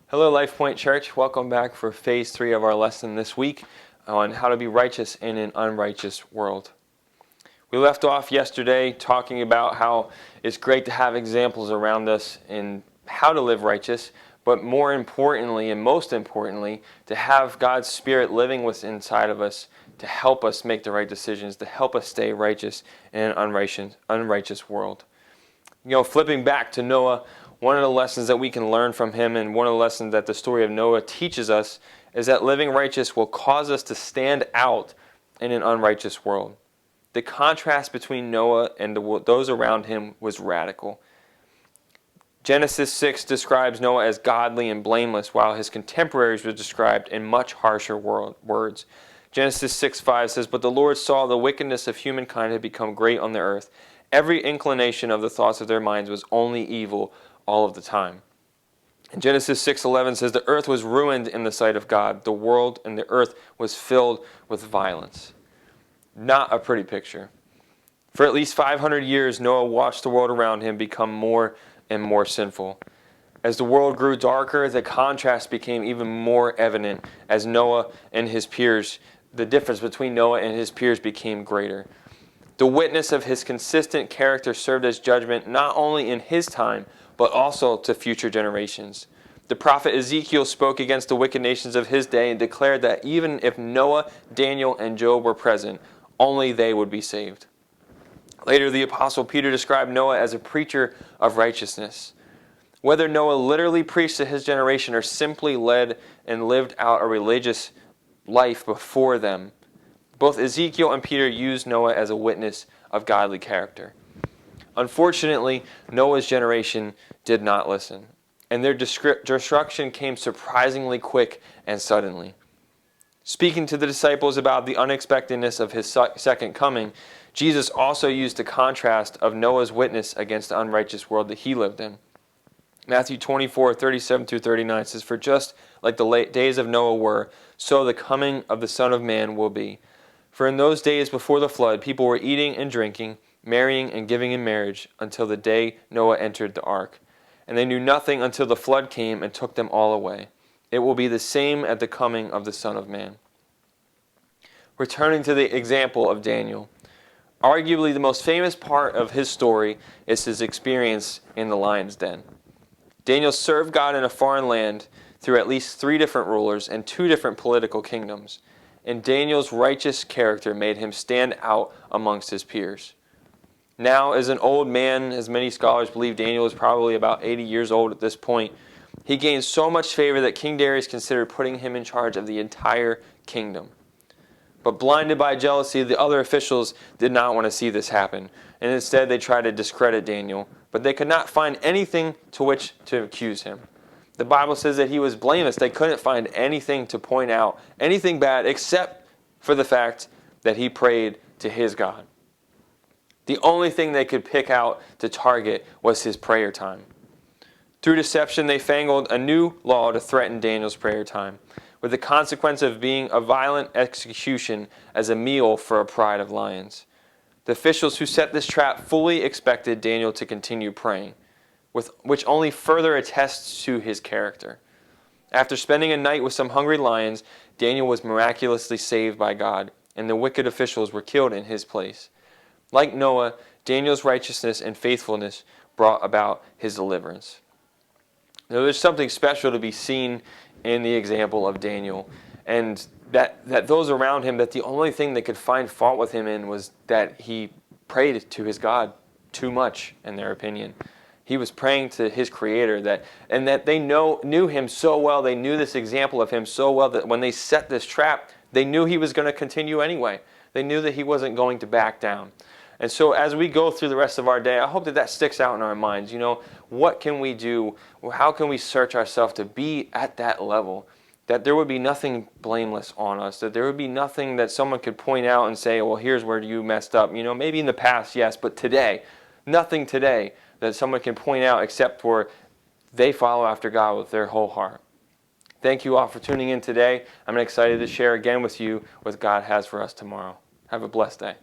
Hello, Life Point Church. Welcome back for phase 3 of our lesson this week on how to be righteous in an unrighteous world. We left off yesterday talking about how it's great to have examples around us in how to live righteous, but more importantly and most importantly, to have God's Spirit living within inside of us to help us make the right decisions, to help us stay righteous in an unrighteous world. Flipping back to Noah, one of the lessons that we can learn from him, and one of the lessons that the story of Noah teaches us, is that living righteous will cause us to stand out in an unrighteous world. The contrast between Noah and those around him was radical. Genesis 6 describes Noah as godly and blameless, while his contemporaries were described in much harsher words. Genesis 6:5 says, "But the Lord saw the wickedness of humankind had become great on the earth. Every inclination of the thoughts of their minds was only evil all of the time." And Genesis 6:11 says, "The earth was ruined in the sight of God. The world and the earth was filled with violence." Not a pretty picture. For at least 500 years, Noah watched the world around him become more and more sinful. As the world grew darker, the contrast became even more evident as Noah and his peers, the difference between Noah and his peers became greater. The witness of his consistent character served as judgment not only in his time, but also to future generations. The prophet Ezekiel spoke against the wicked nations of his day and declared that even if Noah, Daniel, and Job were present, only they would be saved. Later, the apostle Peter described Noah as a preacher of righteousness. Whether Noah literally preached to his generation or simply led and lived out a religious life before them, both Ezekiel and Peter used Noah as a witness of godly character. Unfortunately, Noah's generation did not listen, and their destruction came surprisingly quick and suddenly. Speaking to the disciples about the unexpectedness of his second coming, Jesus also used the contrast of Noah's witness against the unrighteous world that he lived in. Matthew 24:37-39 says, "For just like the days of Noah were, so the coming of the Son of Man will be. For in those days before the flood, people were eating and drinking, marrying and giving in marriage, until the day Noah entered the ark. And they knew nothing until the flood came and took them all away. It will be the same at the coming of the Son of Man." Returning to the example of Daniel, arguably the most famous part of his story is his experience in the lion's den. Daniel served God in a foreign land through at least 3 different rulers and 2 different political kingdoms. And Daniel's righteous character made him stand out amongst his peers. Now, as an old man, as many scholars believe Daniel was probably about 80 years old at this point, he gained so much favor that King Darius considered putting him in charge of the entire kingdom. But blinded by jealousy, the other officials did not want to see this happen, and instead they tried to discredit Daniel, but they could not find anything to which to accuse him. The Bible says that he was blameless. They couldn't find anything to point out, anything bad, except for the fact that he prayed to his God. The only thing they could pick out to target was his prayer time. Through deception, they fangled a new law to threaten Daniel's prayer time, with the consequence of being a violent execution as a meal for a pride of lions. The officials who set this trap fully expected Daniel to continue praying, which only further attests to his character. After spending a night with some hungry lions, Daniel was miraculously saved by God, and the wicked officials were killed in his place. Like Noah, Daniel's righteousness and faithfulness brought about his deliverance. Now, there's something special to be seen in the example of Daniel, and that those around him, that the only thing they could find fault with him in was that he prayed to his God too much, in their opinion. He was praying to his Creator, and that they knew him so well, they knew this example of him so well, that when they set this trap, they knew he was going to continue anyway. They knew that he wasn't going to back down. And so as we go through the rest of our day, I hope that sticks out in our minds. What can we do? How can we search ourselves to be at that level? That there would be nothing blameless on us, that there would be nothing that someone could point out and say, well, here's where you messed up. Maybe in the past, yes, but today, nothing today that someone can point out except for they follow after God with their whole heart. Thank you all for tuning in today. I'm excited to share again with you what God has for us tomorrow. Have a blessed day.